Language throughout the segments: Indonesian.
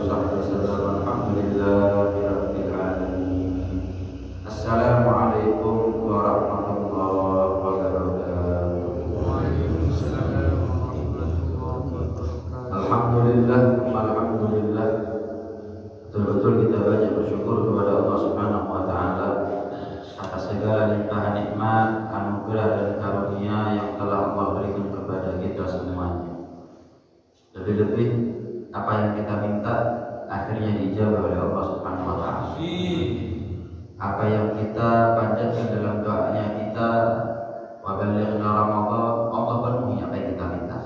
وصحبه وسلم. الحمد لله رب العالمين. السلام عليكم ورحمة الله وبركاته. Waalaikumsalam warahmatullahi wabarakatuh. Alhamdulillah, alhamdulillah. Betul-betul kita banyak bersyukur kepada Allah Subhanahu wa taala atas segala limpahan nikmat, anugerah dan karunia yang telah Allah berikan kepada kita semuanya. Lebih-lebih apa yang kita minta akhirnya dijawab oleh Allah Subhanahu wa taala. Apa yang kita panjatkan dalam doanya kita, wa balighna Ramadan, Allah penuhi apa yang kita minta.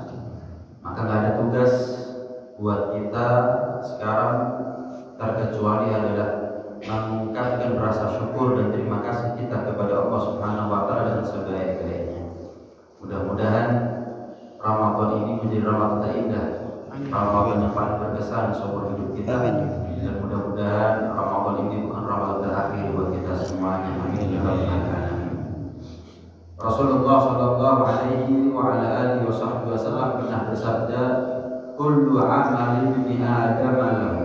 Maka nggak ada tugas buat kita sekarang terkecuali adalah mengungkapkan rasa syukur dan terima kasih kita kepada Allah Subhanahu wa taala dengan sebaik-baiknya. Mudah-mudahan Ramadan ini menjadi Ramadan terindah, Ramadan yang paling berkesan seumur hidup kita. Dan mudah-mudahan Ramadan ini bukan Ramadan terakhir buat kita semuanya. Amin ya rabbal alamin. Rasulullah sallallahu alaihi wa ala alihi wasallam pernah bersabda, "Kullu amalin ibni Adam lahu."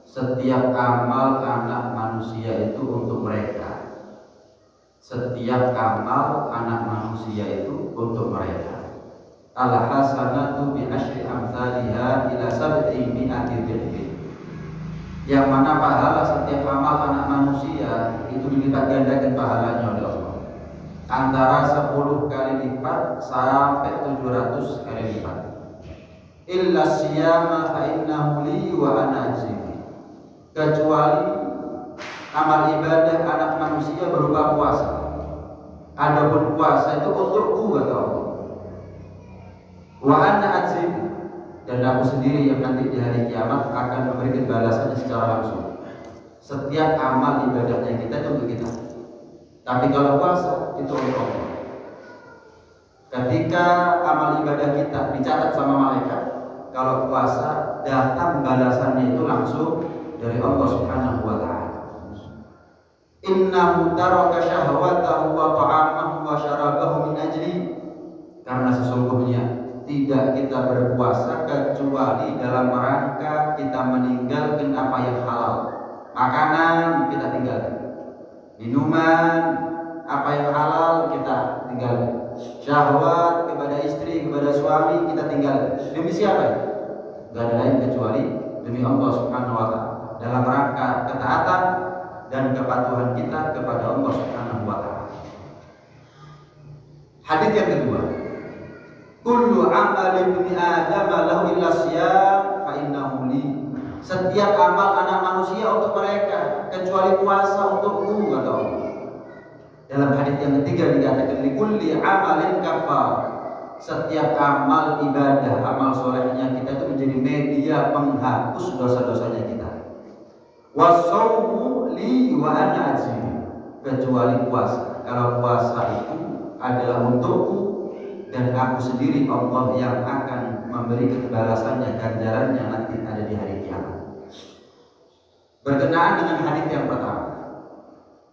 Setiap amal anak manusia itu untuk mereka. Setiap amal anak manusia itu untuk mereka. Al-hasanatu bi asyri amsalha ila sab'i mi'ati dhifin. Yang mana pahala setiap amal anak manusia itu dilipat gandakan pahalanya oleh Allah. Antara 10 kali lipat sampai 700 kali lipat. Illa siyama fa innahu li wa ana ajzi. Kecuali amal ibadah anak manusia berupa puasa. Adapun puasa itu untukku kata Allah. Wa ana ajzi, dan aku sendiri yang nanti di hari kiamat akan memberikan balasannya secara langsung. Setiap amal ibadahnya kita itu untuk kita. Tapi kalau puasa itu untuk Allah. Ketika amal ibadah kita dicatat sama malaikat, kalau puasa datang balasannya itu langsung dari Allah Subhanahu wa taala. Innahu taraka syahwatahu wa ta'amahu wa syarabahu min ajli. Karena sesungguhnya tidak kita berpuasa kecuali dalam rangka kita meninggalkan apa yang halal. Makanan kita tinggalkan, minuman apa yang halal kita tinggalkan, syahwat kepada istri, kepada suami kita tinggalkan. Demi siapa? Gak ada lain kecuali demi Allah Subhanahu wa taala, dalam rangka ketaatan dan kepatuhan kita kepada Allah Subhanahu wa taala. Hadis yang kedua, kullu amali ibni Adam lahu illa siyam fa innahu li. Setiap amal anak manusia untuk mereka kecuali puasa untukku kata Allah. Dalam hadis yang ketiga dikatakan likulli amalin kafar. Setiap amal ibadah, amal solehnya kita itu menjadi media penghapus dosa-dosanya kita. Wasaumu li wa ana ajzi. Kecuali puasa. Kalau puasa itu adalah untukku dan aku sendiri Allah yang akan memberikan balasannya, ganjarannya nanti ada di hari kiamat. Berkenaan dengan hadis yang pertama,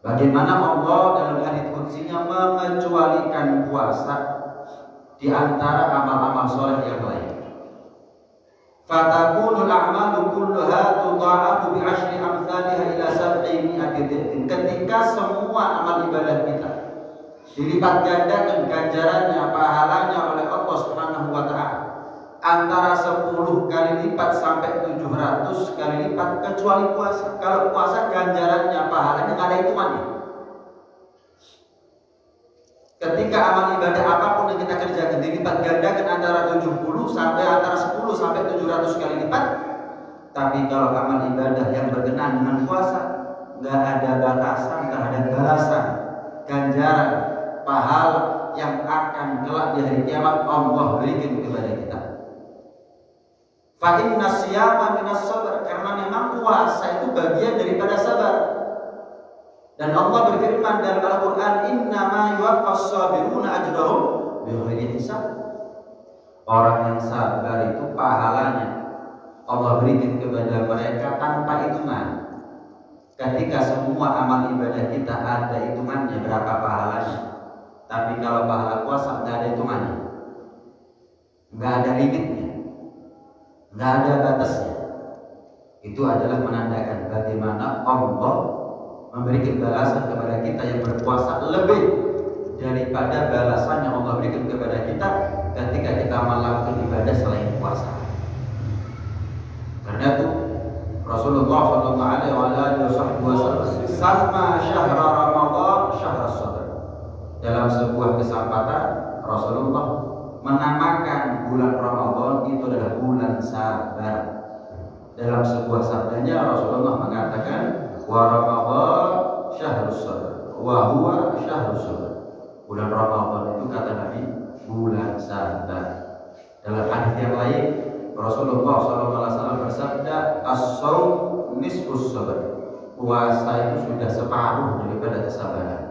bagaimana Allah dalam hadis qudsinya mengecualikan puasa di antara amal-amal soleh yang lain. Fatakunul a'malu kulluha tudha'afu bi asyri amsalha ila sab'i mi'ati dhifin. Ketika semua amal ibadah kita dilipat gandakan ganjarannya, pahalanya oleh Allah Subhanahu wa taala antara 10 kali lipat sampai 700 kali lipat kecuali puasa. Kalau puasa ganjarannya, pahalanya nggak ada hitungannya. Ketika amal ibadah apapun yang kita kerjakan dilipat gandakan antara 70 sampai antara 10 sampai 700 kali lipat. Tapi kalau amal ibadah yang berkenaan dengan puasa nggak ada batasan terhadap balasan, ganjaran, pahala yang akan kelak di hari kiamat Allah berikan kepada kita. Fa inna siyama minas sabr, karena memang puasa itu bagian daripada sabar. Dan Allah berfirman dalam Al-Qur'an, innama yuwaffas sabiruna ajrahum bighairi hisab. Orang yang sabar itu pahalanya Allah berikan kepada mereka tanpa hitungan. Ketika semua amal ibadah kita ada hitungannya berapa pahalanya. Tapi kalau pahala puasa tidak ada hitungannya, nggak ada limitnya, nggak ada batasnya. itu adalah menandakan bagaimana Allah memberikan balasan kepada kita yang berpuasa lebih daripada balasan yang Allah berikan kepada kita ketika kita melakukan ibadah selain puasa. Karena itu Rasulullah SAW sama syahra Ramadan syahra sabr. Dalam sebuah kesempatan Rasulullah menamakan bulan Ramadan itu adalah bulan sabar. Dalam sebuah sabdanya Rasulullah mengatakan wa Ramadan syahrus sabr wa huwa syahrus sabr. Bulan Ramadan itu kata Nabi bulan sabar. Dalam hadis yang lain Rasulullah SAW bersabda as-shaum nisfus sabr. Puasa itu sudah separuh daripada kesabaran.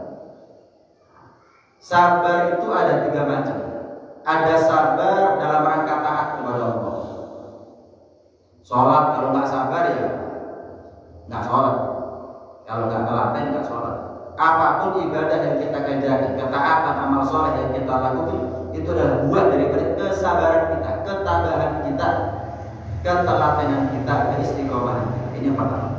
Sabar itu ada 3 macam. Ada sabar dalam rangka taat kepada Allah. Sholat kalau nggak sabar ya nggak sholat. Kalau nggak telaten nggak sholat. Apapun ibadah yang kita kerjakan, ketaatan, amal soleh yang kita lakukan, itu adalah buah daripada kesabaran kita, ketabahan kita, ketelatenan kita, keistiqomahan kita. Ini yang pertama.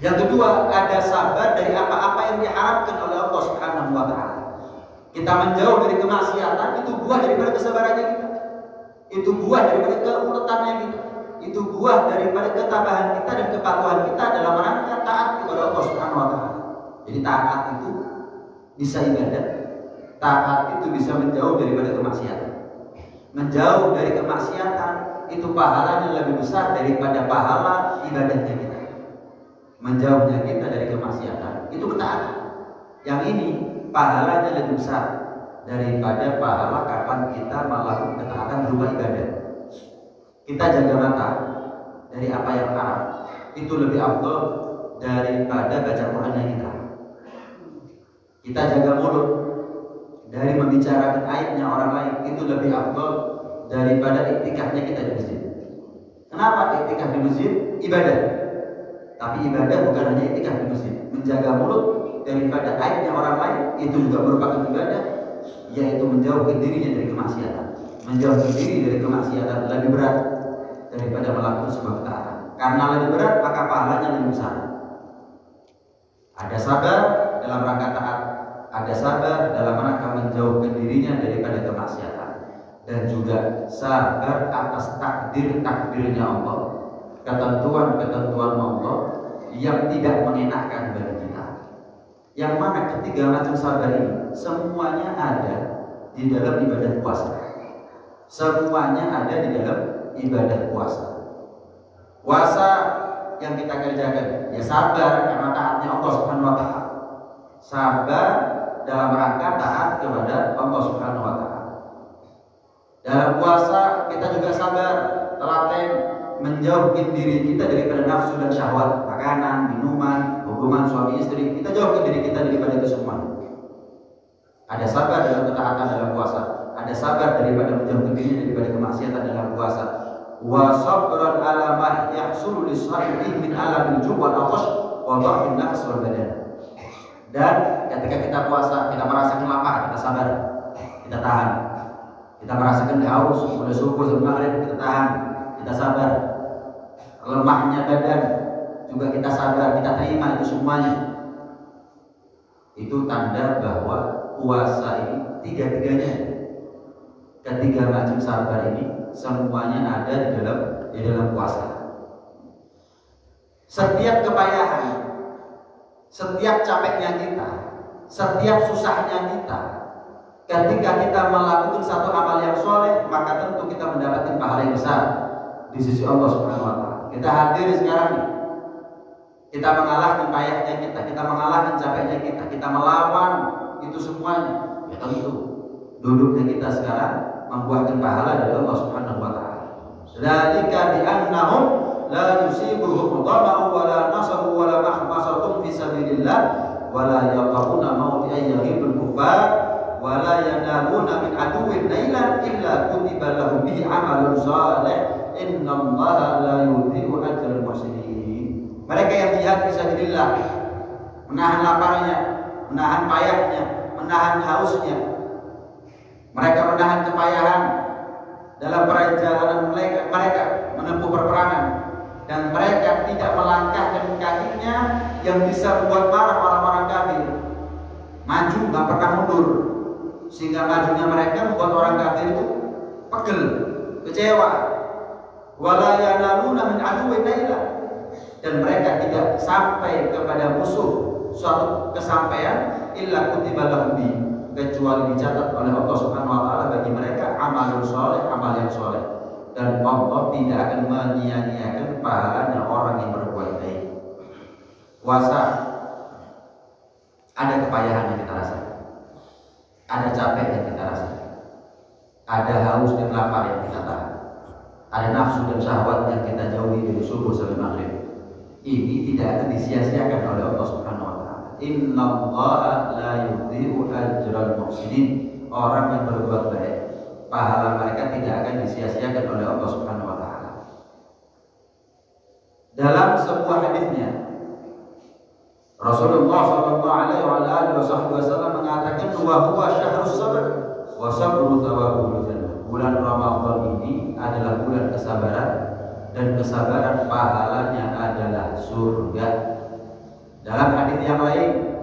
Yang kedua, ada sabar dari apa-apa yang diharapkan oleh Allah Subhanahu wa Ta'ala. Kita menjauh dari kemaksiatan, itu buah daripada kesabarannya kita. Itu buah daripada keuletannya kita. Itu buah daripada ketabahan kita dan kepatuhan kita dalam rangka taat kepada Allah Subhanahu wa Ta'ala. Jadi taat itu bisa ibadah, taat itu bisa menjauh daripada kemaksiatan. Menjauh dari kemaksiatan itu pahalanya lebih besar daripada pahala ibadahnya kita. Menjauhnya kita dari kemaksiatan itu ketaatan. Yang ini pahalanya lebih besar daripada pahala kapan kita melakukan ketaatan berupa ibadah. Kita jaga mata dari apa yang haram itu lebih afdal daripada baca Qurannya kita. Kita jaga mulut dari membicarakan aibnya orang lain itu lebih afdal daripada iktikafnya kita di masjid. Kenapa iktikaf di masjid? Ibadah. Tapi ibadah bukan hanya iktikaf di masjid. Menjaga mulut daripada aibnya orang lain itu juga merupakan ibadah, yaitu menjauhkan dirinya dari kemaksiatan. Menjauhkan diri dari kemaksiatan lebih berat daripada melakukan sebuah ketaatan. Karena lebih berat maka pahalanya lebih besar. Ada sabar dalam rangka taat, ada sabar dalam rangka menjauhkan dirinya daripada kemaksiatan, dan juga sabar atas takdirnya Allah, ketentuan Allah yang tidak mengenakan bagi kita. Yang mana ketiga macam sabar ini semuanya ada di dalam ibadah puasa. Semuanya ada di dalam ibadah puasa. Puasa yang kita kerjakan ya sabar karena taatnya Allah Subhanahu wa Ta'ala. Sabar dalam rangka taat kepada Allah Subhanahu wa Ta'ala. Dalam puasa kita juga sabar, telaten menjauhkan diri kita daripada nafsu dan syahwat, makanan, minuman, hubungan suami istri. Kita jauhkan diri kita daripada itu semua. Ada sabar dalam ketaatan dalam puasa. Ada sabar daripada menjauhkan diri daripada kemaksiatan dalam puasa. Wa sabran ala ma yahsulu lis-shaimi min alamil ju' wal 'atash wa dha'fin nafs wal badan. Dan ketika kita puasa, kita merasakan lapar, kita sabar, kita tahan. Kita merasakan haus, mulai subuh sampai maghrib, kita tahan, kita sabar. Lemahnya badan juga kita sabar, kita terima itu semuanya. Itu tanda bahwa puasa ini tiga-tiganya, ketiga macam sabar ini semuanya ada di dalam puasa. Setiap kepayahan, setiap capeknya kita, setiap susahnya kita, ketika kita melakukan satu amal yang soleh, maka tentu kita mendapatkan pahala yang besar di sisi Allah Subhanahu wa Ta'ala. Kita hadir sekarang, kita mengalahkan payahnya kita mengalahkan capeknya kita melawan itu semuanya. Ya tentu duduknya kita sekarang membuahkan pahala dari Allah Subhanahu wa Ta'ala. Dzalika bi annahum la yusibuhum dhama'un wa la nasabun wa la mahmasatun fi sabilillah wa la yaquna mauti ayyihil kuffar wa la yanaluna min aduwwin nailan illa kutiba lahum bihi amalun salih innallaha la yudhi'u ajral muhsinin. Mereka yang jihad fisabilillah, menahan laparnya, menahan payahnya, menahan hausnya, mereka menahan kepayahan dalam perjalanan mereka menempuh peperangan, dan mereka yang bisa membuat marah orang-orang kafir, maju nggak pernah mundur, sehingga majunya mereka membuat orang kafir itu pegel, kecewa. Wala yanaluna min aduwwin naila, dan mereka tidak sampai kepada musuh suatu kesampaian illa kutiba lahum bi, kecuali dicatat oleh Allah Subhanahu wa taala bagi mereka amalun soleh, amal yang soleh, dan Allah tidak akan menyia-nyiakan pahalanya orang yang berbuat baik. Puasa ada kepayahan yang kita rasakan, ada capek yang kita rasakan, ada haus dan lapar yang kita tahan, ada nafsu dan syahwat yang kita jauhi dari subuh sampai maghrib. Ini tidak akan disia-siakan oleh Allah Subhanahu wa taala. Innallaha la yudhi'u ajral muhsinin. Orang yang berbuat baik, pahala mereka tidak akan disia-siakan oleh Allah Subhanahu wa taala. Dalam sebuah hadisnya, Rasulullah sallallahu alaihi wasallam mengatakan, "Wa huwa syahrus sabr wa sabru thawabul jannah." Bulan Ramadan ini adalah bulan kesabaran, dan kesabaran pahalanya adalah surga. Dalam hadis yang lain,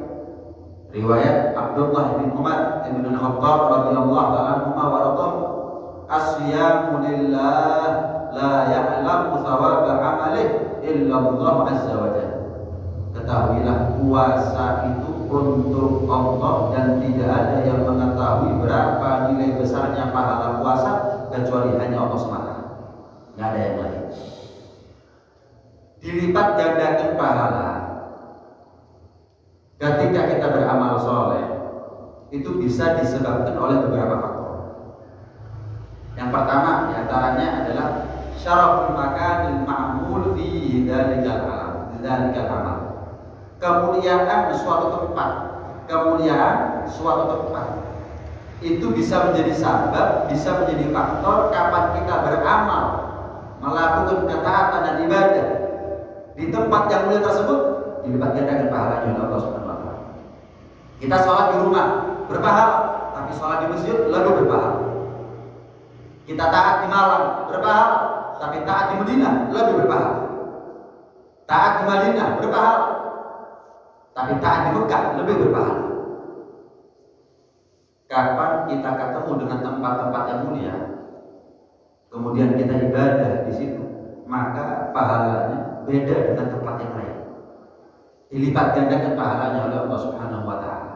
riwayat Abdullah bin Umar bin Khattab radhiyallahu ta'ala anhu wa radhahu, "As-siyamu lillah la ya'lamu thawaba 'amalih illa Allah azza wa jalla." Ketahuilah, puasa itu untuk Allah dan tidak ada yang mengetahui berapa nilai besarnya pahala puasa kecuali hanya Allah semata. Tidak ada yang lain. Dilipat gandakan pahala ketika kita beramal soleh itu bisa disebabkan oleh beberapa faktor. Yang pertama diantaranya adalah syaraful makanil ma'mul fi dzalikal amal. Kemuliaan suatu tempat itu bisa menjadi sebab, bisa menjadi faktor kapan kita beramal, melakukan ketaatan dan ibadah di tempat yang mulia tersebut, dilipat gandakan pahalanya oleh Allah Subhanahu wa taala. Kita sholat di rumah berpahala, tapi sholat di masjid lebih berpahala. Kita taat di malam berpahala, tapi taat di Madinah lebih berpahala. Taat di Madinah berpahala, tapi taat di Mekah lebih berpahala. Kapan kita ketemu dengan tempat-tempat yang mulia, kemudian kita ibadah di situ, maka pahalanya beda dengan tempat yang lain. Dilipat gandakan pahalanya oleh Allah Subhanahu wa taala.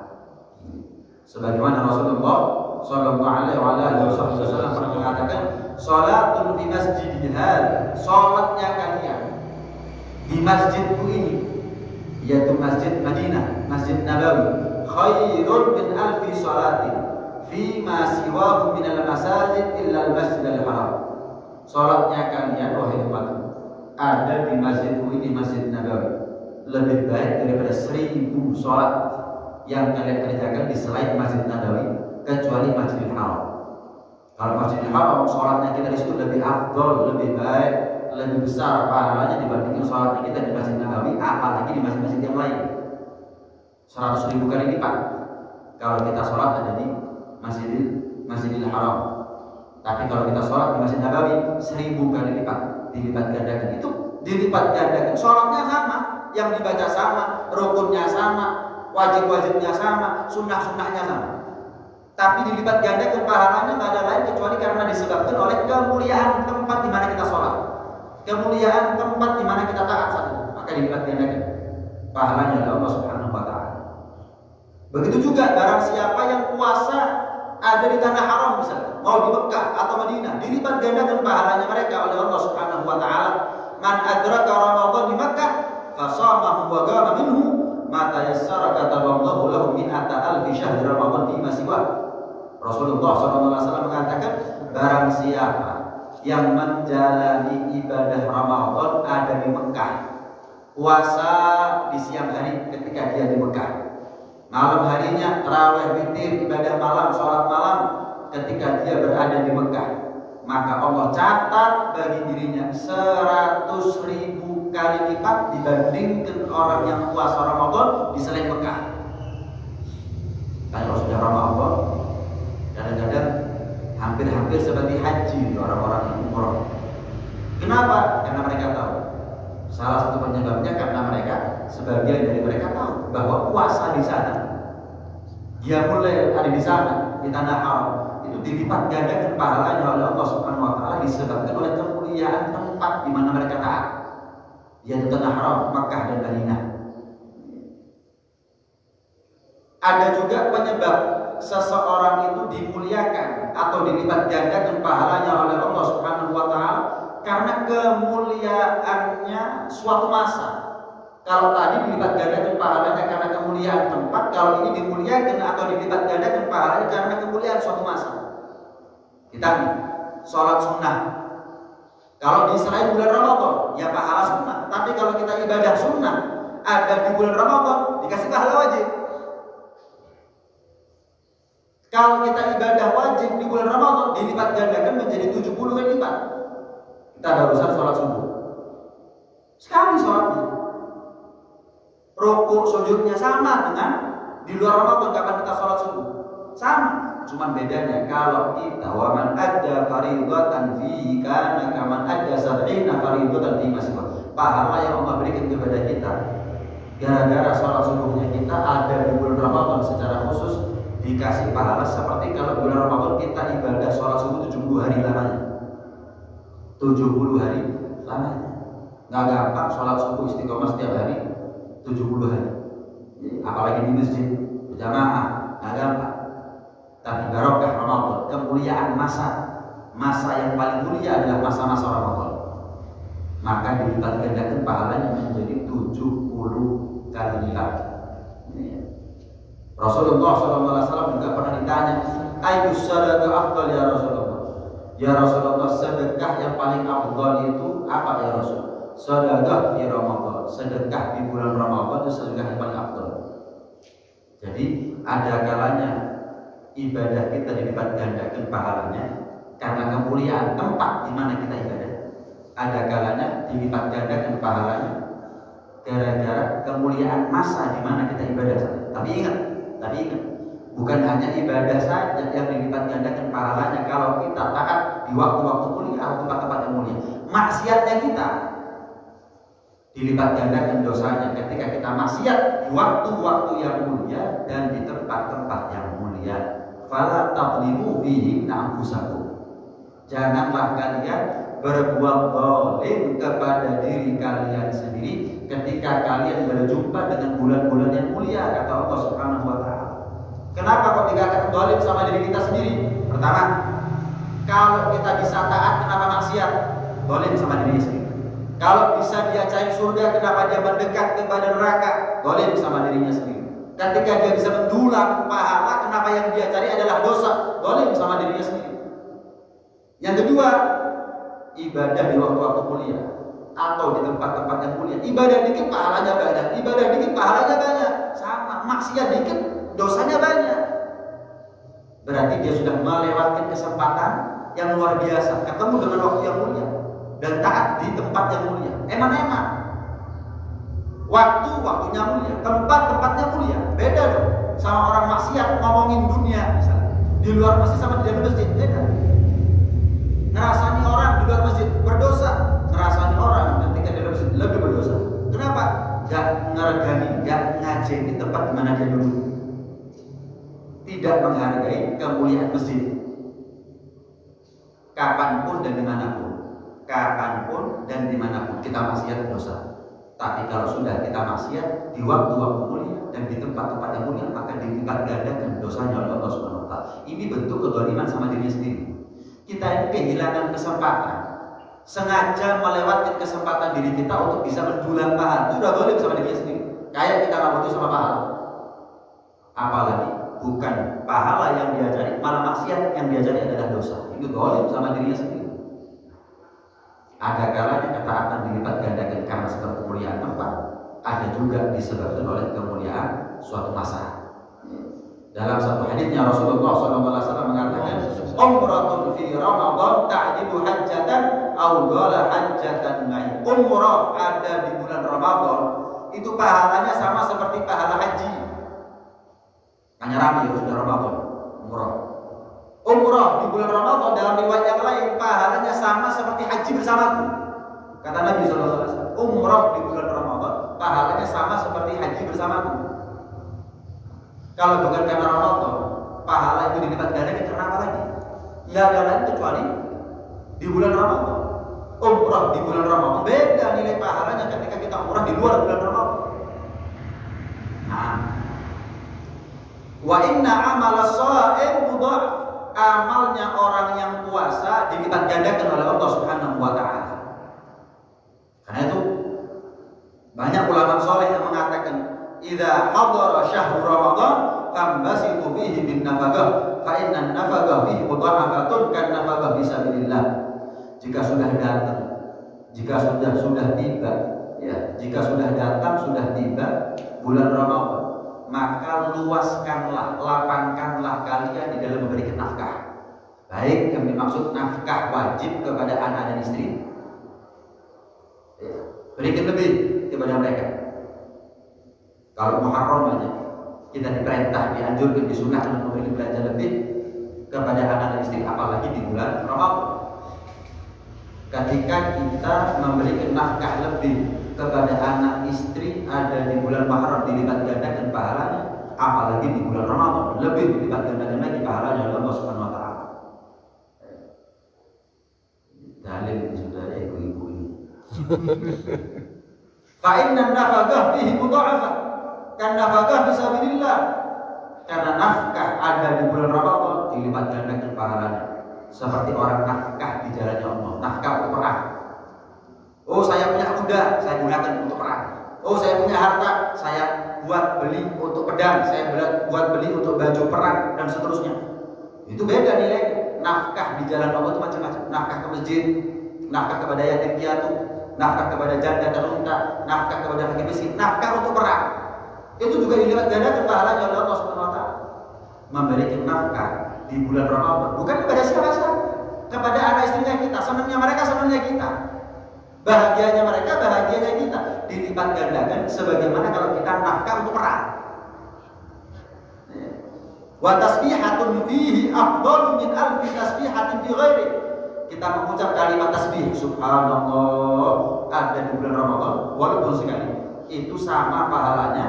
Sebagaimana Rasulullah sallallahu alaihi wasallam pernah mengatakan, "Shalatun fi masjidi hadzal," salatnya kalian di masjidku ini, yaitu Masjid Madinah, Masjid Nabawi, "khairun min alfi salatin fi ma siwahu min al-masajid illa al-masjidil haram." Salatnya kalian wahai umatku ada di masjidku ini, Masjid Nabawi, lebih baik daripada 1000 salat yang kalian kerjakan di selain Masjid Nabawi kecuali Masjidil Haram. Kalau Masjidil Haram salatnya kita di situ lebih afdol, lebih baik, lebih besar pahalanya dibandingkan salatnya kita di Masjid Nabawi, apalagi di masjid-masjid yang lain. 100.000 kali lipat kalau kita sholat ada di Masjidil Haram. Tapi kalau kita sholat di Masjid Nabawi 1000 kali lipat, dilipat gandakan. Itu dilipat gandakan, sholatnya sama, yang dibaca sama, rukunnya sama, wajib-wajibnya sama, sunnah-sunnahnya sama. Tapi dilipat gandakan pahalanya nggak ada lain kecuali karena disebabkan oleh kemuliaan tempat di mana kita sholat, kemuliaan tempat di mana kita taat saat itu, maka dilipat gandakan pahalanya oleh Allah Subhanahu wa taala. Begitu juga barang siapa yang puasa ada di tanah haram, misalnya mau di Mekah atau Madinah, dilipat gandakan pahalanya mereka oleh Allah Subhanahu wa taala. Man adraka Ramadan di Mekah fasamahu wa qama minhu ma tayassara kataballahu lahu mi'ata alfi syahri Ramadan fi ma siwa. Rasulullah SAW mengatakan, barang siapa yang menjalani ibadah Ramadan ada di Mekah, puasa di siang hari ketika dia di Mekah, malam harinya tarawih, witir, ibadah malam, sholat malam ketika dia berada di Mekah, maka Allah catat bagi dirinya 100.000 kali lipat dibandingkan orang yang puasa Ramadan di selain Mekah. Kalau sudah Ramadan, kadang-kadang hampir-hampir seperti haji orang-orang yang umroh. Kenapa? Karena mereka tahu salah satu penyebabnya karena mereka sebagian dari mereka tahu bahwa puasa di sana, dia mulai ada di sana di tanah haram itu dilipat gandakan pahalanya oleh Allah Subhanahu wa taala disebabkan oleh kemuliaan tempat di mana mereka taat, yaitu tanah haram Makkah dan Madinah. Ada juga penyebab seseorang itu dimuliakan atau dilipat gandakan pahalanya oleh Allah Subhanahu wa taala karena kemuliaannya suatu masa. Kalau tadi dilipat gandakan pahalanya karena kemuliaan tempat, kalau ini dimuliakan atau dilipat gandakan pahalanya karena kemuliaan suatu masa. Kita nih, sholat sunnah. Kalau di selain bulan Ramadan, ya pahala sunnah. Tapi kalau kita ibadah sunnah ada di bulan Ramadan, dikasih pahala wajib. Kalau kita ibadah wajib di bulan Ramadan, dilipat gandakan menjadi 70 kali lipat. Kita barusan sholat subuh, sekali sholatnya. Rukuk sujudnya sama dengan di luar Ramadan kapan kita sholat subuh, sama. Cuman bedanya kalau kita waman ada fardhatan fi kana kaman ada 70 fardhatan fi masjid. Pahala yang Allah berikan kepada kita gara-gara sholat subuhnya kita ada di bulan Ramadan secara khusus dikasih pahala seperti kalau bulan Ramadan kita ibadah sholat subuh 70 hari lamanya. 70 hari lamanya. Nggak gampang sholat subuh istiqomah setiap hari 70 hari. Apalagi di masjid berjamaah, nggak gampang. Tapi barokah Ramadan, kemuliaan masa yang paling mulia adalah masa-masa Ramadan. Maka dilipat gandakan pahalanya menjadi 70 kali lipat. Rasulullah SAW juga pernah ditanya, ayyus sadaqah afdal ya Rasulullah? Ya Rasulullah, sedekah yang paling afdal itu apa ya Rasul? Sedekah di Ramadan, sedekah di bulan Ramadan itu sedekah yang paling afdal. Jadi ada kalanya ibadah kita dilipat gandakan pahalanya karena kemuliaan tempat di mana kita ibadah. Ada kalanya dilipat gandakan pahalanya gara-gara kemuliaan masa di mana kita ibadah. Tapi ingat, bukan hanya ibadah saja yang dilipat gandakan pahalanya kalau kita taat di waktu-waktu mulia atau tempat-tempat yang mulia. Maksiatnya kita dilipat gandakan dosanya ketika kita maksiat di waktu-waktu yang mulia dan di tempat-tempat yang mulia. Fala tadlimu fihi anfusakum. Janganlah kalian berbuat zalim kepada diri kalian sendiri ketika kalian berjumpa dengan bulan-bulan yang mulia, kata Allah Subhanahu wa taala. Kenapa kok dikatakan zalim sama diri kita sendiri? Pertama, kalau kita bisa taat kenapa maksiat? Zalim sama dirinya sendiri. Kalau bisa dia cari surga kenapa dia mendekat kepada neraka? Zalim sama dirinya sendiri. Ketika dia bisa mendulang pahala, kenapa yang dia cari adalah dosa? Zalim sama dirinya sendiri. Yang kedua, ibadah di waktu-waktu mulia atau di tempat-tempat yang mulia. Ibadah dikit pahalanya banyak, ibadah dikit pahalanya banyak. Sama, maksiat dikit dosanya banyak. Berarti dia sudah melewatkan kesempatan yang luar biasa, ketemu dengan waktu yang mulia dan taat di tempat yang mulia. Eman-eman. Waktunya mulia, tempatnya mulia. Beda dong sama orang maksiat ngomongin dunia misalnya. Di luar masjid sama di dalam masjid beda. Ngerasani orang di luar masjid berdosa, ngerasani orang ketika di dalam masjid lebih berdosa. Kenapa? Gak ngeregani, gak ngajeni tempat di mana dia duduk. Tidak menghargai kemuliaan masjid. Kapanpun dan dimanapun kita maksiat dosa. Tapi kalau sudah kita maksiat di waktu-waktu mulia dan di tempat-tempat yang mulia, maka dilipat gandakan dosanya oleh Allah Subhanahu wa taala. Ini bentuk kezaliman sama dirinya sendiri. Kita ini kehilangan kesempatan, sengaja melewatkan kesempatan diri kita untuk bisa mendulang pahala. Itu sudah zalim sama dirinya sendiri. Kayak kita nggak butuh sama pahala. Apalagi bukan pahala yang dia cari, malah maksiat yang dia cari adalah dosa. Itu zalim sama dirinya sendiri. Ada kalanya ketaatan dilipat gandakan karena sebab kemuliaan tempat, ada juga disebabkan oleh kemuliaan suatu masa. Dalam satu hadisnya Rasulullah SAW mengatakan, umratun fi Ramadan ta'dilu hajjatan aw qala hajjatan ma'i. Umrah ada di bulan Ramadan itu pahalanya sama seperti pahala haji. Hanya ramai ya sudah Ramadan umrah di bulan Ramadan dalam riwayat yang lain pahalanya sama seperti haji bersamaku. Kata Nabi SAW, umrah di bulan Ramadan pahalanya sama seperti haji bersamaku. Kalau bukan karena Ramadan, pahala itu dilipat gandakan karena apa lagi? Nggak ada lain kecuali di bulan Ramadan. Umrah di bulan Ramadan beda nilai pahalanya ketika kita umrah di luar bulan Ramadan. Nah, wa inna amala sha'im mudha'af. Amalnya orang yang puasa dilipat gandakan oleh Allah Subhanahu wa taala. Karena itu banyak ulama soleh yang mengatakan, "Idza hadara syahrul Ramadan fambasitu fihi bin nafaqah, fa inna nafaqah fihi mudha'afatun kan nafaqah fi sabilillah." Jika sudah datang, jika sudah tiba, ya, jika sudah datang, sudah tiba bulan Ramadan, maka luaskanlah, lapangkanlah kalian di dalam memberikan nafkah. Baik yang dimaksud nafkah wajib kepada anak dan istri, berikan lebih kepada mereka. Kalau Muharram aja kita diperintah, dianjurkan, disunahkan untuk memberikan belanja lebih kepada anak dan istri, apalagi di bulan Ramadan. Ketika kita memberikan nafkah lebih kepada anak istri ada di bulan Muharram dilipat gandakan pahalanya, apalagi di bulan Ramadan lebih dilipat gandakan lagi pahalanya oleh Allah Subhanahu wa taala. Dalil ini sudah ada ibu-ibu ini. Fa inna nafaqah fihi mudha'afah kan nafaqah fi sabilillah. Karena nafkah ada di bulan Ramadan dilipat gandakan pahalanya seperti orang nafkah di jalannya Allah, nafkah untuk perang. Oh, saya punya kuda, saya gunakan untuk perang. Oh, saya punya harta, saya buat beli untuk pedang, saya buat beli untuk baju perang, dan seterusnya. Itu beda nilai. Nafkah di jalan Allah itu macam-macam. Nafkah ke masjid, nafkah kepada yatim piatu, nafkah kepada janda terlunta, nafkah kepada fakir miskin, nafkah untuk perang. Itu juga dilihat gandakan pahalanya oleh Allah Subhanahu wa taala. Memberikan nafkah di bulan Ramadan bukan kepada siapa-siapa, kepada anak istrinya kita, senangnya mereka, senangnya kita. Bahagianya mereka, bahagianya kita, dilipat gandakan sebagaimana kalau kita nafkah untuk perang. Wa tasbihatun fihi afdalu min alfi tasbihatin fi ghairi. Kita mengucap kalimat tasbih subhanallah ada di bulan Ramadan walaupun sekali, itu sama pahalanya,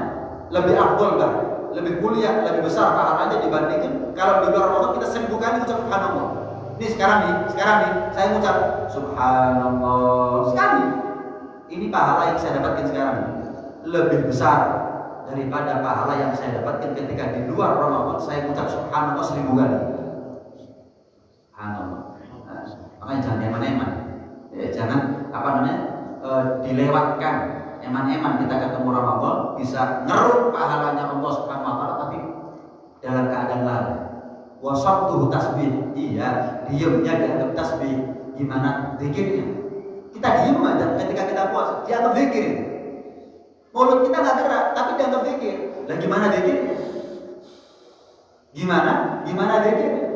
lebih afdal bah, lebih mulia, lebih besar pahalanya dibandingkan kalau di bulan Ramadan kita 1000 kali ucap subhanallah. Ini sekarang nih, saya mengucap subhanallah sekali. Ini pahala yang saya dapatkan sekarang lebih besar daripada pahala yang saya dapatkan ketika di luar Ramadan saya mengucap subhanallah 1000 kali. Subhanallah. Nah, makanya jangan eman-eman. Jangan dilewatkan. Eman-eman kita ketemu Ramadan bisa ngeruk pahalanya Allah Subhanahu wa taala tapi dalam keadaan lalai. Wasabtuhu tasbih, iya, diamnya dianggap tasbih. Gimana zikirnya? Kita diam aja ketika kita puasa, dianggap zikir. Mulut kita nggak gerak, tapi dianggap zikir. Lah gimana zikirnya? Gimana zikirnya?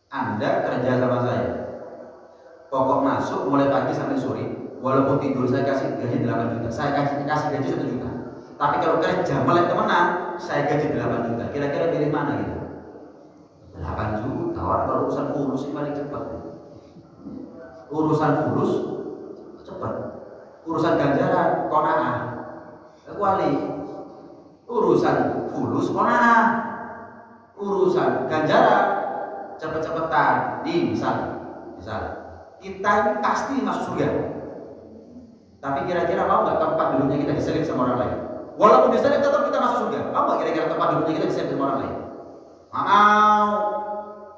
Anda kerja sama saya, pokok masuk mulai pagi sampai sore, walaupun tidur saya kasih gaji 8 juta, saya kasih gaji 1 juta. Tapi kalau kerja melek temenan, saya gaji 8 juta. Kira-kira pilih mana gitu? 8 juta. Orang kalau urusan fulus ini paling cepat. Urusan fulus cepat. Urusan ganjaran qanaah. Kecuali urusan fulus qanaah. Urusan ganjaran cepet-cepetan. Nih misal kita ini pasti masuk surga. Tapi kira-kira mau nggak tempat duduknya kita diselip sama orang lain? Walaupun diselip tetap kita masuk surga. Mau nggak kira-kira tempat duduknya kita diselip sama orang lain? Mau.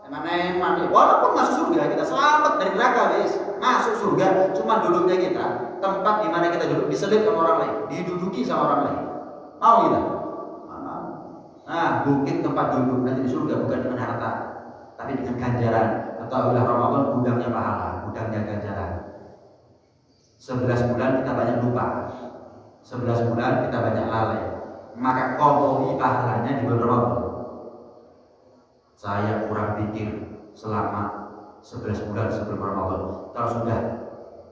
Eman-eman. Walaupun masuk surga kita selamat dari neraka, guys. Masuk surga, cuma duduknya kita tempat di mana kita duduk diselip sama orang lain, diduduki sama orang lain. Mau kita? Mau. Nah, bukit tempat duduk nanti di surga bukan dengan harta, tapi dengan ganjaran. Atau bila Ramadan gudangnya pahala, gudangnya ganjaran. 11 bulan kita banyak lupa, 11 bulan kita banyak lalai, maka qadhi pahalanya di bulan Ramadan. Saya kurang pikir selama 11 bulan sebelum Ramadan. Kalau sudah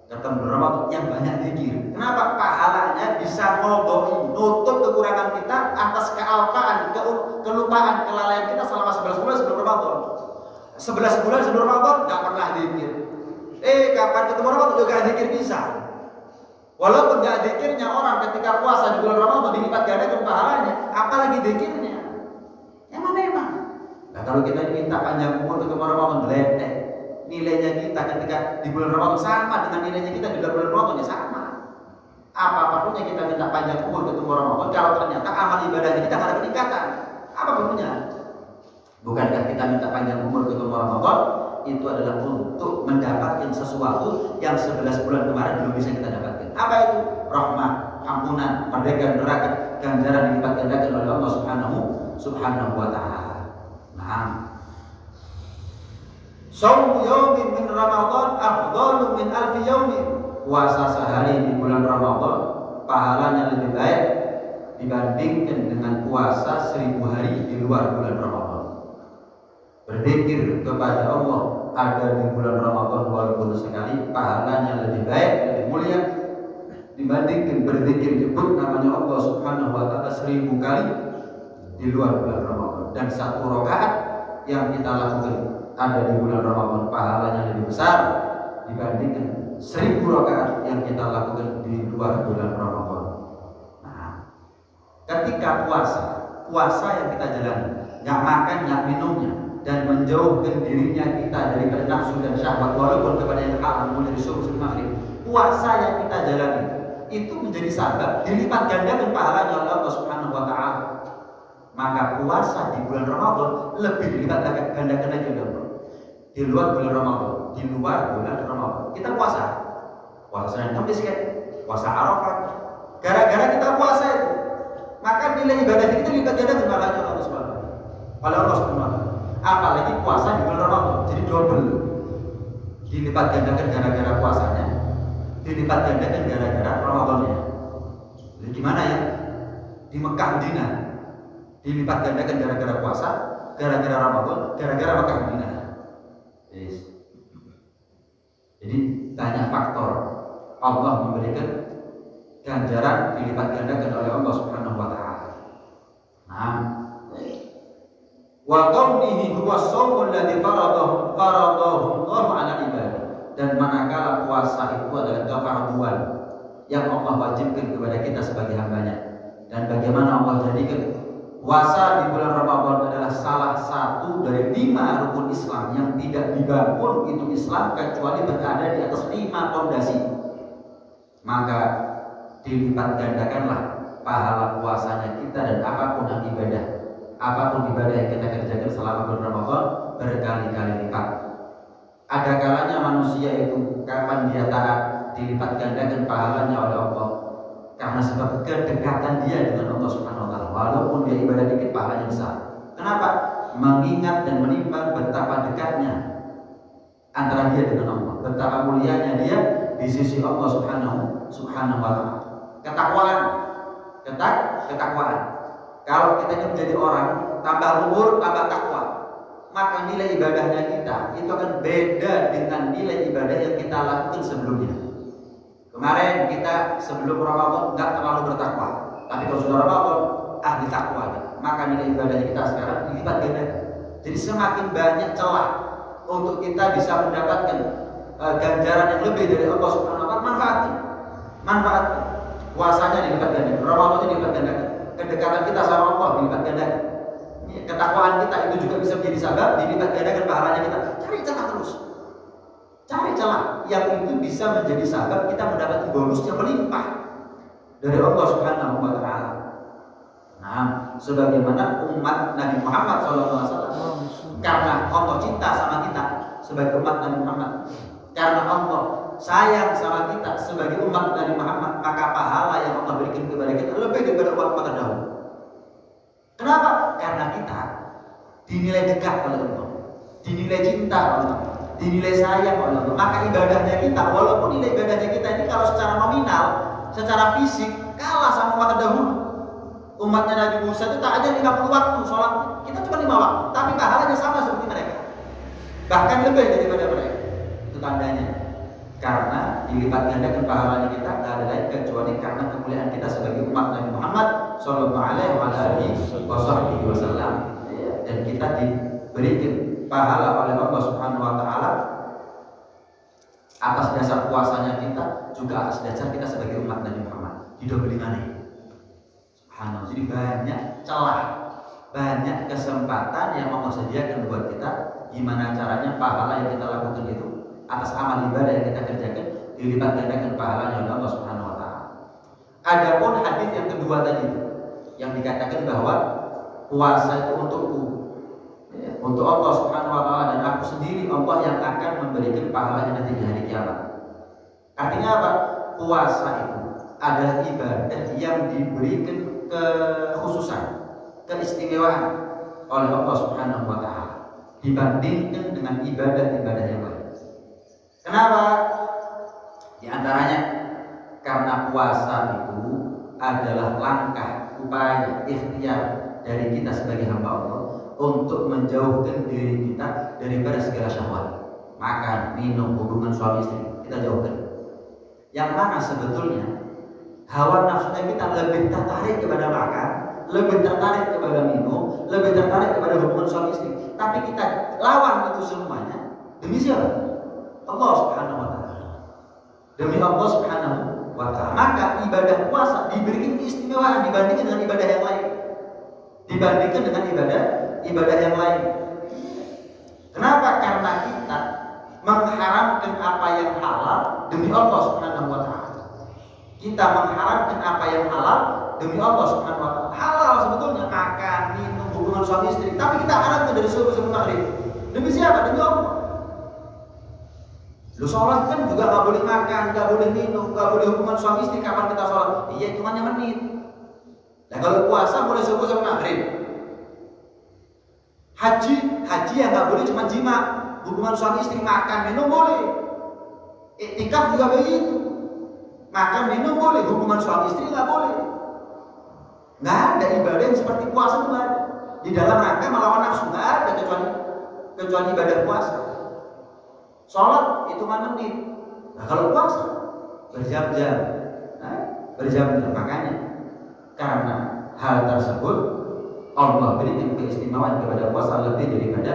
ketemu Ramadan yang banyak zikir, kenapa? Pahalanya bisa ngoboi, nutup kekurangan kita atas kealpaan, kelupaan, kelalaian kita selama 11 bulan sebelum Ramadan. 11 bulan sebelum Ramadan nggak pernah zikir. Kapan ketemu Ramadan juga zikir bisa. Walaupun nggak zikirnya orang ketika puasa di bulan Ramadan dilipat gandakan pahalanya, apalagi zikirnya. Emang. Nah kalau kita diminta panjang umur untuk Ramadan beletek, nilainya kita ketika di bulan Ramadan sama dengan nilainya kita di bulan Ramadan ya sama. Apa perlunya kita minta panjang umur ketemu Ramadan kalau ternyata amal ibadahnya kita nggak ada peningkatan? Apa perlunya? Bukankah kita minta panjang umur ketemu Ramadan itu adalah untuk mendapatkan sesuatu yang 11 bulan kemarin belum bisa kita dapatkan? Apa itu? Rahmah, ampunan, merdeka neraka, ganjaran dilipat gandakan oleh Allah Subhanahu wa taala. Nah, Shaumu yaumin min Ramadan afdalu min alfi yaumin. Puasa sehari di bulan Ramadan pahalanya lebih baik dibandingkan dengan puasa 1000 hari di luar bulan Ramadan. Berzikir kepada Allah ada di bulan Ramadan walaupun sekali pahalanya lebih baik, lebih mulia dibandingkan berzikir nyebut namanya Allah Subhanahu wa taala 1000 kali di luar bulan Ramadan. Dan 1 rakaat yang kita lakukan ada di bulan Ramadan pahalanya lebih besar dibandingkan 1000 rakaat yang kita lakukan di luar bulan Ramadan. Nah, ketika puasa yang kita jalani, nggak makan, nggak minumnya, dan menjauhkan dirinya kita dari nafsu dan syahwat walaupun kepada yang haram mulai dari subuh sampai maghrib, puasa yang kita jalani itu menjadi sebab dilipat gandakan pahalanya oleh Allah Subhanahu wa taala. Maka puasa di bulan Ramadan lebih dilipat gandakan lagi oleh Allah. Di luar bulan Ramadan kita puasa Senin Kamis kan, puasa Arafah. Gara-gara kita puasa itu, maka nilai ibadah kita dilipat gandakan pahalanya oleh Allah Subhanahu wa taala. Apalagi puasa di bulan Ramadan, jadi double. Dilipat gandakan gara-gara puasanya, dilipat gandakan gara-gara Ramadannya. Jadi gimana ya? Di Mekah Madinah dilipat gandakan gara-gara puasa, gara-gara Ramadan, gara-gara Mekah Madinah. Yes. Jadi banyak faktor Allah memberikan ganjaran dilipat gandakan oleh Allah Subhanahu wa taala. Nah, wa qawlihi huwa as-shawmu alladhi faradahu Allah 'ala ibadah. Dan manakala puasa itu adalah kefarduan yang Allah wajibkan kepada kita sebagai hambanya. Dan bagaimana Allah jadikan puasa di bulan Ramadan adalah salah satu dari 5 rukun Islam yang tidak dibangun itu Islam kecuali berada di atas 5 fondasi. Maka dilipat gandakanlah pahala puasanya kita dan apapun ibadah yang kita kerjakan selama bulan Ramadan berkali-kali lipat. Ada kalanya manusia itu kapan dia taat dilipat gandakan pahalanya oleh Allah karena sebab kedekatan dia dengan Allah Subhanahu wa taala. Walaupun dia ibadah dikit pahalanya besar. Kenapa? Mengingat dan menimbang betapa dekatnya antara dia dengan Allah, betapa mulianya dia di sisi Allah Subhanahu wa taala. Ketakwaan. Kalau kita ini menjadi orang tambah umur, tambah takwa, maka nilai ibadahnya kita itu akan beda dengan nilai ibadah yang kita lakukan sebelumnya. Kemarin kita sebelum Ramadan nggak terlalu bertakwa, tapi kalau sudah Ramadan ahli takwa, maka nilai ibadahnya kita sekarang dilipat gandakan. Jadi semakin banyak celah untuk kita bisa mendapatkan ganjaran yang lebih dari Allah Subhanahu wa taala. Manfaatkan. Puasanya dilipat gandakan, Ramadannya dilipat gandakan, kedekatan kita sama Allah dilipat gandakan. Ketakwaan kita itu juga bisa menjadi sebab dilipat gandakan pahalanya kita. Cari celah terus. Cari celah yang itu bisa menjadi sebab kita mendapatkan bonus yang melimpah dari Allah Subhanahu wa taala. Nah, sebagaimana umat Nabi Muhammad SAW, karena Allah cinta sama kita sebagai umat Nabi Muhammad, karena Allah sayang sama kita sebagai umat Nabi Muhammad, maka pahala yang Allah berikan kepada kita lebih daripada umat terdahulu. Kenapa? Karena kita dinilai dekat oleh Allah, dinilai cinta oleh Allah, dinilai sayang oleh Allah. Maka ibadahnya kita, walaupun nilai ibadahnya kita ini kalau secara nominal, secara fisik kalah sama umat terdahulu. Umatnya Nabi Musa itu tak ada 50 waktu sholat, kita cuma 5 waktu, tapi pahalanya sama seperti mereka, bahkan lebih daripada mereka. Itu tandanya karena dilipat gandakan pahalanya kita tidak ada lain kecuali karena kemuliaan kita sebagai umat Nabi Muhammad Sallallahu Alaihi Wasallam, dan kita diberikan pahala oleh Allah Subhanahu Wa Taala Atas dasar puasanya kita, juga atas dasar kita sebagai umat Nabi Muhammad. Didobeli maneh. Subhanallah. Jadi banyak celah, banyak kesempatan yang Allah sediakan buat kita. Gimana caranya pahala yang kita lakukan itu atas amal ibadah yang kita kerjakan dilipat gandakan pahalanya oleh Allah Subhanahu wa taala. Adapun hadis yang kedua tadi yang dikatakan bahwa puasa itu untukku, untuk Allah Subhanahu wa taala, dan aku sendiri Allah yang akan memberikan pahalanya nanti di hari kiamat. Artinya apa? Puasa itu adalah ibadah yang diberikan kekhususan, keistimewaan oleh Allah Subhanahu wa taala dibandingkan dengan ibadah-ibadah yang lain. Kenapa? Di antaranya karena puasa itu adalah langkah, upaya, ikhtiar dari kita sebagai hamba Allah untuk menjauhkan diri kita daripada segala syahwat. Makan, minum, hubungan suami istri kita jauhkan. Yang mana sebetulnya hawa nafsunya kita lebih tertarik kepada makan, lebih tertarik kepada minum, lebih tertarik kepada hubungan suami istri. Tapi kita lawan itu semuanya demi siapa? Allah Subhanahu wa taala. Demi Allah Subhanahu wa taala. Maka ibadah puasa diberikan keistimewaan dibandingkan dengan ibadah yang lain. Dibandingkan dengan ibadah yang lain. Kenapa? Karena kita mengharamkan apa yang halal demi Allah Subhanahu wa taala. Kita mengharamkan apa yang halal demi Allah Subhanahu wa taala. Halal sebetulnya makan, minum, hubungan suami istri, tapi kita haramkan dari subuh sampai maghrib. Demi siapa? Demi Allah. Lu sholat kan juga gak boleh makan, gak boleh minum, gak boleh hubungan suami istri. Kapan kita sholat? Iya, hitungannya menit. Nah kalau puasa boleh subuh sampai maghrib. Haji yang gak boleh cuma jima, hubungan suami istri, makan, minum boleh. Iktikaf juga begitu. Makan, minum boleh, hubungan suami istri gak boleh. Gak ada ibadah yang seperti puasa itu gak ada. Di dalam rangka melawan nafsu gak ada kecuali ibadah puasa. Sholat hitungan menit. Nah kalau puasa berjam-jam, berjam-jam. Makanya karena hal tersebut Allah berikan keistimewaan kepada puasa lebih daripada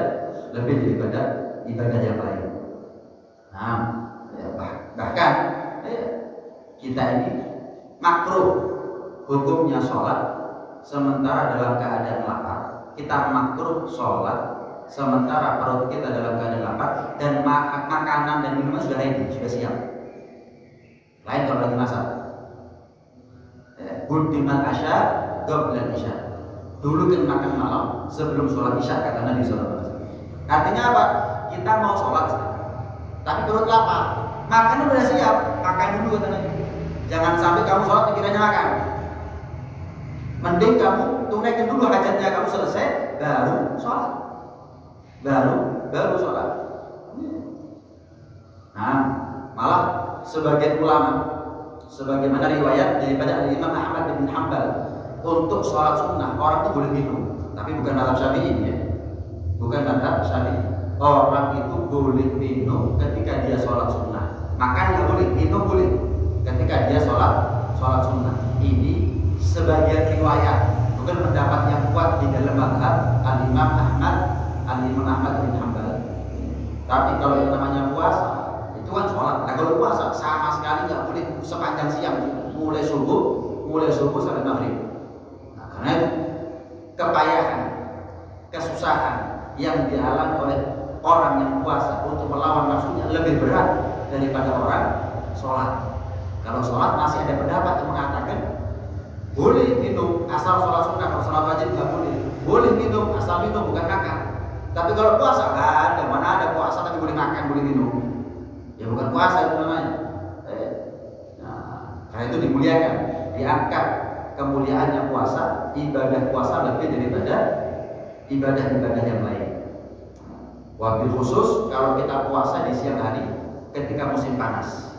ibadah yang lain. Nah, bahkan kita ini makruh hukumnya sholat sementara dalam keadaan lapar. Kita makruh sholat sementara perut kita dalam keadaan lapar dan makanan dan minuman sudah ready, sudah siap. Lain kalau lagi masak. Buddiman asya qabla isya. Dulu kan makan malam sebelum sholat isya kata Nabi sallallahu alaihi wasallam. Artinya apa? Kita mau sholat tapi perut lapar. Makanan sudah siap, makan dulu kata Nabi. Jangan sampai kamu sholat pikirannya makan. Mending kamu tunaikan dulu hajatnya kamu selesai baru sholat. Baru sholat. Nah, malah sebagian ulama, sebagaimana riwayat daripada Imam Ahmad bin Hanbal, untuk sholat sunnah orang itu boleh minum, tapi bukan mazhab Syafi'i ya, bukan mazhab Syafi'i. Orang itu boleh minum ketika dia sholat sunnah, makan nggak boleh, minum boleh ketika dia sholat sunnah. Ini sebagian riwayat, bukan pendapat yang kuat di dalam mazhab Imam Ahmad bin Hanbal. Tapi kalau yang namanya puasa itu kan sholat. Nah kalau puasa sama sekali nggak boleh sepanjang siang, mulai subuh sampai maghrib. Nah, karena itu kepayahan, kesusahan yang dialami oleh orang yang puasa untuk melawan nafsunya lebih berat daripada orang sholat. Kalau sholat masih ada pendapat yang mengatakan boleh minum asal sholat sunnah, kalau sholat wajib nggak boleh. Boleh minum asal minum bukan makan. Tapi kalau puasa nggak ada, mana ada puasa tapi boleh makan, boleh minum. Ya bukan puasa itu namanya. Nah, karena itu dimuliakan, diangkat kemuliaannya puasa, ibadah puasa lebih daripada ibadah-ibadah yang lain. Wabil khusus kalau kita puasa di siang hari ketika musim panas.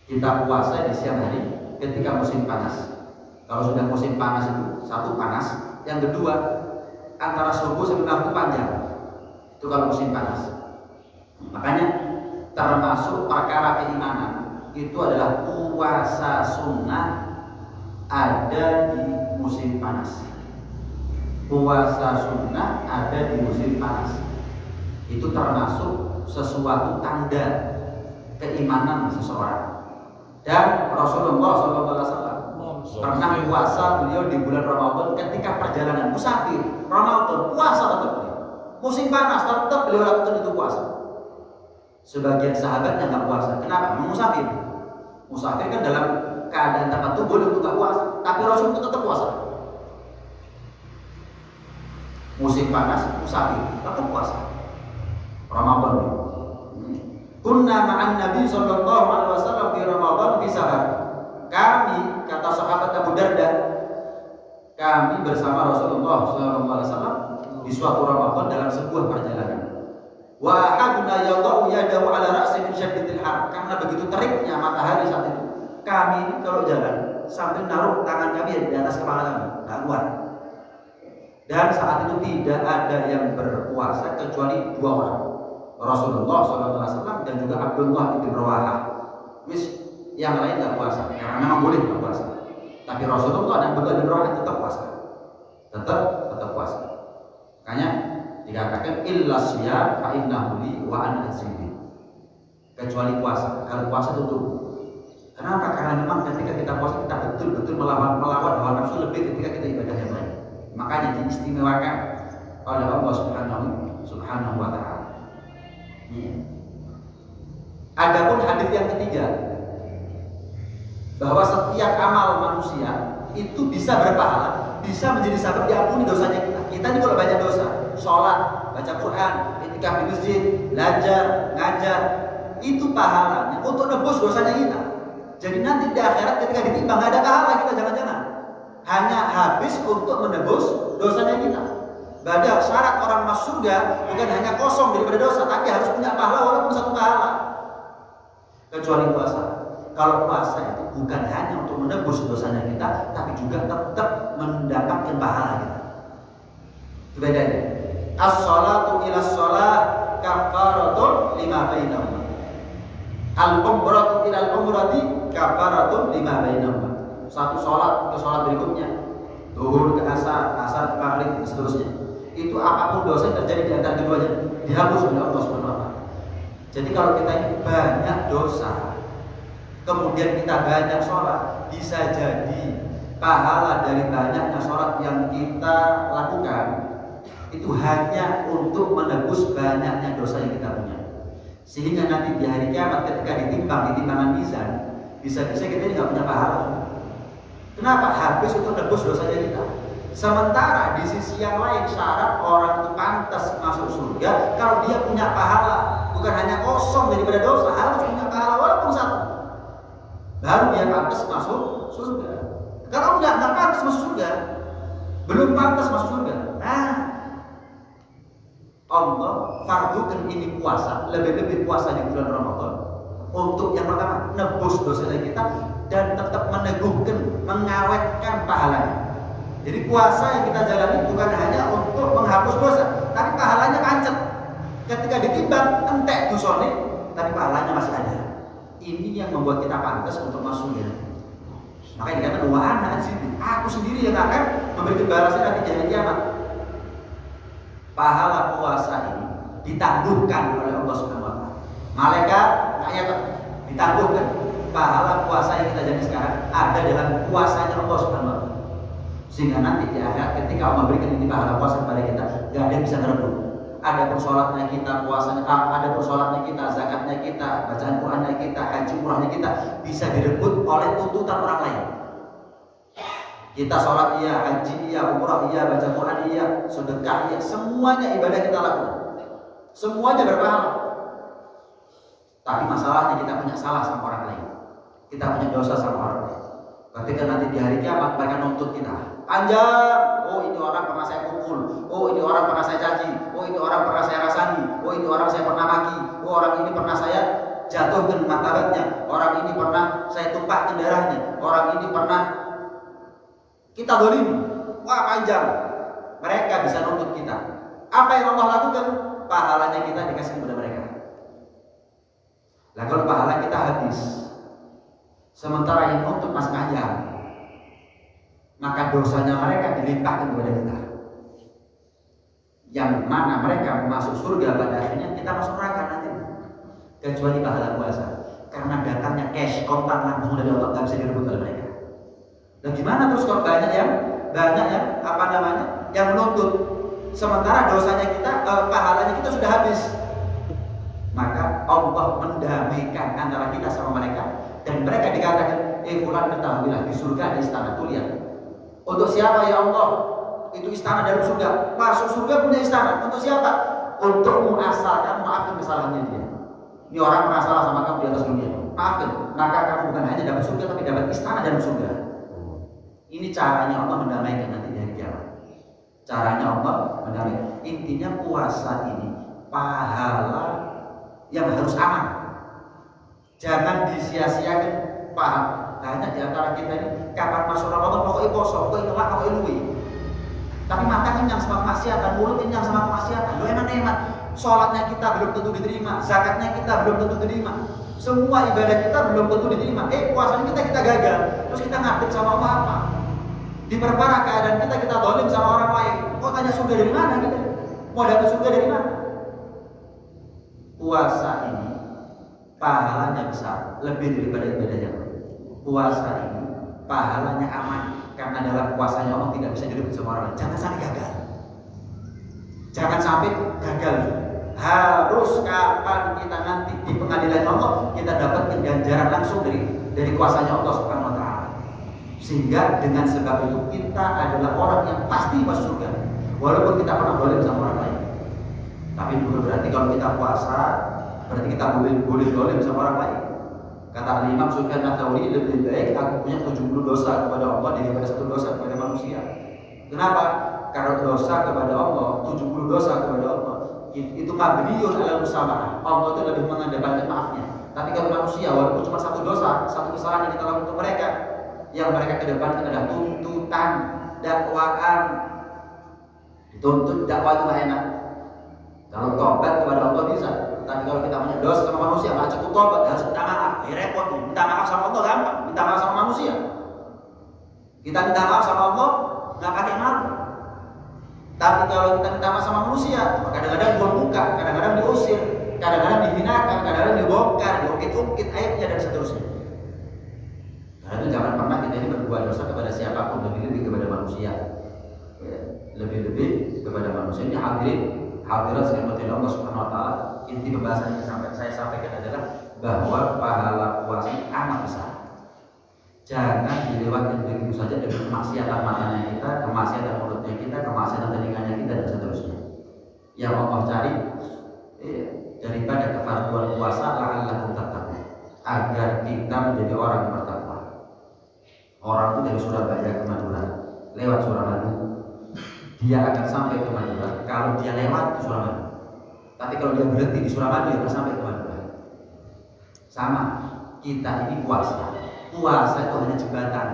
Kita puasa di siang hari ketika musim panas. Kalau sudah musim panas itu satu panas, yang kedua antara subuh sampai maghrib itu panjang. Itu kalau musim panas. Makanya termasuk perkara keimanan itu adalah puasa sunnah ada di musim panas. Puasa sunnah ada di musim panas. Itu termasuk sesuatu tanda keimanan seseorang. Dan Rasulullah SAW pernah puasa beliau di bulan Ramadan ketika perjalanan musafir. Ramadan puasa tetap beliau. Musim panas tetap beliau lakukan itu puasa. Sebagian sahabatnya nggak puasa. Kenapa? Musafir. Musafir kan dalam keadaan tertentu boleh untuk nggak puasa, tapi Rasul itu tetap puasa. Musim panas, musafir tetap puasa. Ramadan. Kunna ma'an Nabi sallallahu alaihi wasallam fi Ramadan fi safar. Kami, kata sahabat Abu Darda, kami bersama Rasulullah sallallahu alaihi wasallam di suatu Ramadan dalam sebuah perjalanan. Wa ahaduna yadau yadahu ala ra'si min syaddidil har. Karena begitu teriknya matahari saat itu, kami ini kalau jalan sambil naruh tangan kami di atas kepala kami, enggak kuat. Dan saat itu tidak ada yang berpuasa kecuali dua orang, Rasulullah SAW dan juga Abdullah bin Rawahah. Yang lain tidak puasa, karena memang boleh tidak puasa. Tapi Rasulullah dan Abdullah bin Rawahah tetap puasa, tetap puasa. Makanya dikatakan illa siyam fa innahu li wa ana azimi. Kecuali puasa. Kalau puasa itu tuh. Kenapa? Karena memang ketika kita puasa kita betul-betul melawan hawa nafsu lebih ketika kita ibadah yang lain. Makanya diistimewakan oleh Allah Subhanahu wa taala. Adapun hadis yang ketiga, bahwa setiap amal manusia itu bisa berpahala, bisa menjadi sebab diampuni dosanya kita. Kita ini kalau banyak dosa, sholat, baca Quran, itikaf di masjid, belajar, ngajar, itu pahalanya untuk nebus dosanya kita. Jadi nanti di akhirat ketika ditimbang nggak ada pahala kita, jangan-jangan hanya habis untuk menebus dosanya kita. Padahal syarat orang masuk surga bukan hanya kosong daripada dosa, tapi harus punya pahala walaupun satu pahala. Kecuali puasa. Kalau puasa itu bukan hanya untuk menebus dosanya kita, tapi juga tetap mendapatkan pahala kita. Itu bedanya. As-salatu ila shalah kafaratun lima bainahuma. Al-umratu ila al-umrati kafaratun lima bainahuma. Satu sholat ke sholat berikutnya, zuhur ke asar, asar ke maghrib dan seterusnya. Itu apapun dosa yang terjadi di antara keduanya dihapus oleh Allah SWT. Jadi kalau kita ini banyak dosa, kemudian kita banyak sholat, bisa jadi pahala dari banyaknya sholat yang kita lakukan itu hanya untuk menebus banyaknya dosa yang kita punya. Sehingga nanti di hari kiamat ketika ditimbang di timbangan mizan, bisa-bisa kita ini nggak punya pahala. Kenapa? Habis untuk menebus dosanya kita. Sementara di sisi yang lain syarat orang itu pantas masuk surga kalau dia punya pahala, bukan hanya kosong daripada dosa, harus punya pahala walaupun satu, baru dia pantas masuk surga. Kalau enggak pantas masuk surga, belum pantas masuk surga. Nah, Allah fardukan ini puasa, lebih-lebih puasa di bulan Ramadan untuk yang pertama nebus dosa kita dan tetap meneguhkan, mengawetkan pahalanya. Jadi puasa yang kita jalani bukan hanya untuk menghapus dosa, tapi pahalanya pancet. Ketika ditimbang entek dosane, tapi pahalanya masih ada. Ini yang membuat kita pantas untuk masuk surga. Makanya dikatakan wa ana azimi, aku sendiri yang akan memberikan balasan nanti di hari kiamat. Pahala puasa ini ditangguhkan oleh Allah Subhanahu wa taala. Malaikat ayat ditangguhkan. Pahala puasa yang kita jalani sekarang ada dalam puasanya Allah Subhanahu wa taala. Sehingga nanti di akhirat ketika Allah memberikan ini pahala puasa kepada kita, gak ada yang bisa merebut. Ada persoalannya kita, puasanya, ada persoalannya kita, zakatnya kita, bacaan Qurannya kita, haji umrahnya kita bisa direbut oleh tuntutan orang lain. Kita sholat iya, haji iya, umrah iya, baca Quran iya, sedekah iya, semuanya ibadah kita lakukan, semuanya berpahala. Tapi masalahnya kita punya salah sama orang lain, kita punya dosa sama orang lain. Ketika nanti di hari kiamat mereka nuntut kita panjang, oh ini orang pernah saya pukul, oh ini orang pernah saya caci, oh ini orang pernah saya rasani, oh ini orang saya pernah maki, oh orang ini pernah saya jatuhkan martabatnya, orang ini pernah saya tumpahkan darahnya, orang ini pernah kita dolimi. Wah panjang, mereka bisa nuntut kita. Apa yang Allah lakukan? Pahalanya kita dikasih kepada mereka. Lah kalau pahala kita habis, sementara yang nuntut masih panjang, maka dosanya mereka dilimpahkan kepada kita. Yang mana mereka masuk surga pada akhirnya kita masuk neraka nanti. kecuali pahala puasa. Karena datangnya cash kontak langsung dari Allah, nggak bisa direbut oleh mereka. Dan gimana terus kalau banyak yang yang menuntut, sementara dosanya kita, pahalanya kita sudah habis. Maka Allah mendamaikan antara kita sama mereka, dan mereka dikatakan, fulan ketahuilah di surga ada istana tulian. Untuk siapa ya Allah? Itu istana dalam surga. Masuk surga punya istana. Untuk siapa? Untukmu, asalkan maafkan kesalahannya dia. Ini orang pernah salah sama kamu di atas dunia, maafkan. Maka kamu bukan hanya dapat surga, tapi dapat istana dalam surga. Ini caranya Allah mendamaikan nanti di hari kiamat. Caranya Allah mendamaikan. Intinya puasa ini pahala yang harus aman. Jangan disia-siakan pahala. Banyak di antara kita ini kapan masuk Ramadan pokoknya poso, pokoknya ngelak, pokoknya luwi. Tapi mata kenyang sama kemaksiatan, mulut kenyang sama kemaksiatan. Lo enak-enak. Sholatnya kita belum tentu diterima, zakatnya kita belum tentu diterima, semua ibadah kita belum tentu diterima. Puasanya kita gagal, terus kita ngadep sama apa? Diperparah keadaan kita dolim sama orang lain. Kok tanya surga dari mana kita? Mau dapat surga dari mana? Puasa ini pahalanya besar, lebih daripada ibadah yang lain. Puasa ini pahalanya aman, karena dalam puasanya Allah tidak bisa direbut sama orang lain. Jangan sampai gagal. Jangan sampai gagal. Harus kapan kita nanti di pengadilan Allah kita dapat ganjaran langsung dari kuasanya Allah Subhanahu wa taala. Sehingga dengan sebab itu kita adalah orang yang pasti masuk surga, walaupun kita pernah dolim sama orang lain. Tapi bukan berarti kalau kita puasa berarti kita boleh dolim sama orang lain. Kata Imam Sufyan Ats-Tsauri, lebih baik aku punya 70 dosa kepada Allah daripada 1 dosa kepada manusia. Kenapa? Karena dosa kepada Allah, 70 dosa kepada Allah, itu mabniun ala musamaah. Allah itu lebih mengedepankan maafnya. Tapi kalau manusia, walaupun cuma 1 dosa, 1 kesalahan yang kita lakukan untuk mereka, yang mereka kedepankan adalah tuntutan, dakwaan. Dituntut dakwah itu enak. Kalau tobat kepada Allah bisa. Tapi kalau kita punya dosa sama manusia, nggak cukup tobat, harus minta maaf. Repot nih. Minta maaf sama Allah gampang, minta maaf sama manusia. Kita minta maaf sama Allah nggak pakai malu. Tapi kalau kita minta maaf sama manusia, kadang-kadang buang muka, kadang-kadang diusir, kadang-kadang dihinakan, kadang-kadang dibongkar, diungkit-ungkit aibnya dan seterusnya. Karena itu jangan pernah kita ini berbuat dosa kepada siapapun, lebih-lebih kepada manusia. Lebih-lebih kepada manusia. Ini hadirat sekalian Allah Subhanahu wa taala. Inti pembahasan yang saya sampaikan adalah bahwa pahala puasa amat besar. Jangan dilewatkan begitu saja dengan kemaksiatan matanya kita, kemaksiatan mulutnya kita, kemaksiatan telinganya kita dan seterusnya. Yang Allah cari daripada kefarduan puasa la'allakum tattaqun, agar kita menjadi orang yang bertakwa. Orang itu dari Surabaya ke Madura lewat Suramadu, dia akan sampai ke Madura kalau dia lewat ke Suramadu. Tapi kalau dia berhenti di Suramadu, dia akan sampai ke Madura. Sama, kita ini puasa. Puasa itu hanya jembatan.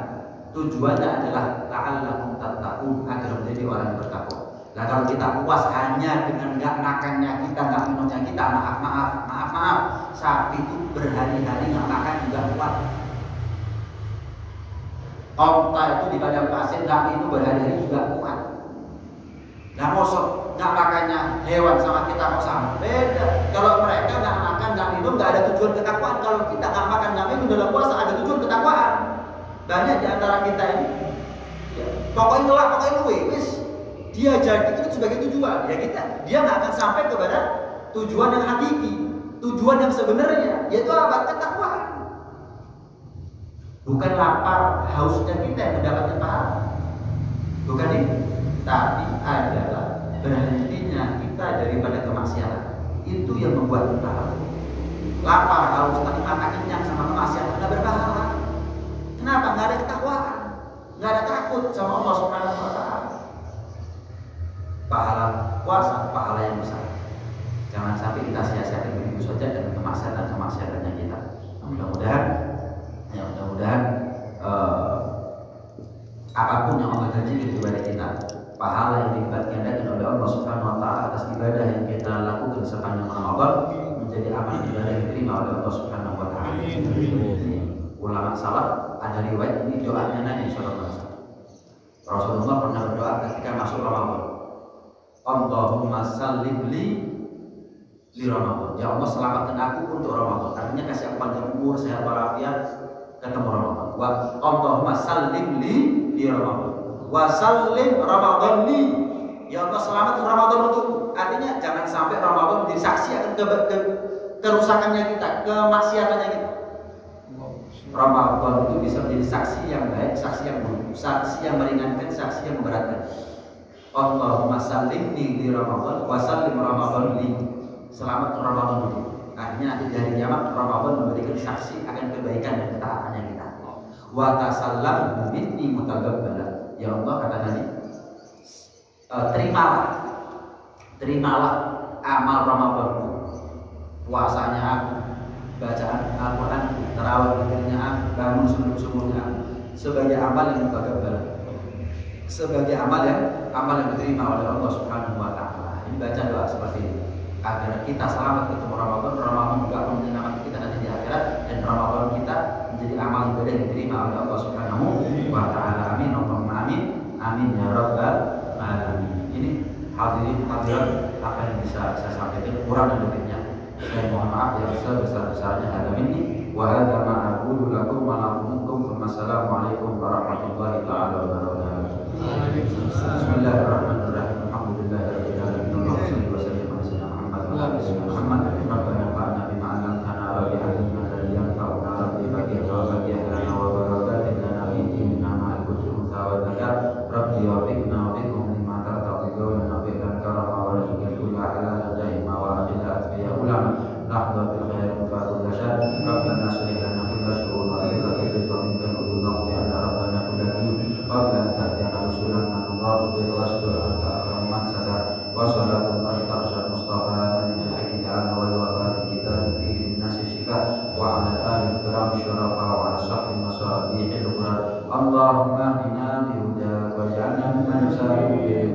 Tujuannya adalah la'allakum tattaqun, agar menjadi orang yang bertakwa. Nah kalau kita puas hanya dengan nggak makannya kita, nggak minumnya kita, maaf, sapi itu berhari-hari nggak makan juga kuat. Onta itu di padang pasir nggak minum berhari-hari juga kuat. Nah mosok nggak makannya hewan sama kita kok sama? Beda. Kalau mereka nggak makan, nggak minum, nggak ada tujuan ketakwaan. Kalau kita nggak makan, nggak minum dalam puasa ada tujuan ketakwaan. Banyak di antara kita ini, ya, pokoknya ngelak, pokoknya wis. Dia jadi itu sebagai tujuan. Ya dia nggak akan sampai kepada tujuan yang hakiki, tujuan yang sebenarnya, yaitu apa? Ketakwaan. Bukan lapar, hausnya kita yang mendapatkan pahala. Bukan ini. Tapi adalah berhentinya kita daripada kemaksiatan. Itu yang membuat kita lapar, haus, tapi mata kenyang sama kemaksiatan tidak berpahala. Kenapa? Nggak ada ketakwaan, nggak ada takut sama Allah Subhanahu wa taala. Pahala puasa, pahala yang besar. Jangan sampai kita sia-siakan begitu saja dengan kemaksiatan-kemaksiatannya kita. Mudah-mudahan apapun yang Allah janjikan kepada kita, pahala yang dilipat gandakan oleh Allah Subhanahu wa taala atas ibadah yang kita lakukan sepanjang Ramadan menjadi amal ibadah yang diterima oleh Allah Subhanahu wa taala. Ulama salaf ada riwayat ini doanya Nabi sallallahu alaihi wasallam. Rasulullah pernah berdoa ketika masuk Ramadan. Allahumma sallim li li Ramadan. Ya Allah selamatkan aku untuk Ramadan. Artinya kasih aku panjang umur, sehat walafiat ketemu Ramadan. Wa Allahumma sallim li Ramadan. Wa sallim Ramadan li. Ya Allah selamatkan Ramadan untukku. Artinya jangan sampai Ramadan menjadi saksi akan kerusakannya kita, kemaksiatannya kita. Ramadan itu bisa menjadi saksi yang baik, saksi yang buruk, saksi yang meringankan, saksi yang memberatkan. Allahumma sallimni di Ramadan wa sallim Ramadan li. Selamat Ramadan itu. Artinya nanti dari kiamat Ramadan memberikan saksi akan kebaikan dan ketaatannya kita. Wa tasallam minni mutaqabbala. Ya Allah kata Nabi, terimalah amal Ramadanku, puasanya aku, bacaan Al-Quran, terawih witirnya aku, bangun subuh-subuhnya aku, sebagai amal yang mutaqabbal, sebagai amal yang diterima oleh Allah Subhanahu wa taala. Ini baca doa seperti ini agar kita selamat ketemu Ramadan. Ramadan juga menyelamatkan kita nanti di akhirat, dan Ramadan kita menjadi amal ibadah yang diterima oleh Allah Subhanahu wa taala. Amin, Allahumma amin. Amin ya rabbal alamin. Ini hadirin hadirat apa yang bisa saya sampaikan, kurang dan lebihnya saya mohon maaf yang sebesar-besarnya. Hadza minni wa hadza ma aqulu lakum wa lakum. Wassalamualaikum warahmatullahi taala wabarakatuh. Bismillahirrahmanirrahim. Alhamdulillahirabbil alamin. Allahumma shalli wa sallim ala sayyidina Muhammad wa ala ali Muhammad. Rabbana fa'alna bima 'allamtana wa bi'allimna alladhi yanfa'una rabbi baghfir lana wa barakatuh lana fi dinina ma'al kulli unsa wa dzakar. Rabbi wafiqna wa bikum lima tartaqi wa nafi'an karama wa rizqan ala daima wa adilla asbiya ulama nahda bil khair fatul rashad. Rabbana sholli lana kulla syu'un wa rizqan wa minka nuduna ya rabbana kullakum qabla ta'tiyana rusulan min Allah bil rasul anta akram sadar wa salatu ala tarshad mustafa min al-haqqi ta'ala wa waqati kitab fi nasi shika wa ala alihi kiram syarafa wa ala sahbihi masabihi al-qur'an. Allahumma inna bihuda wa ja'alna min sabihi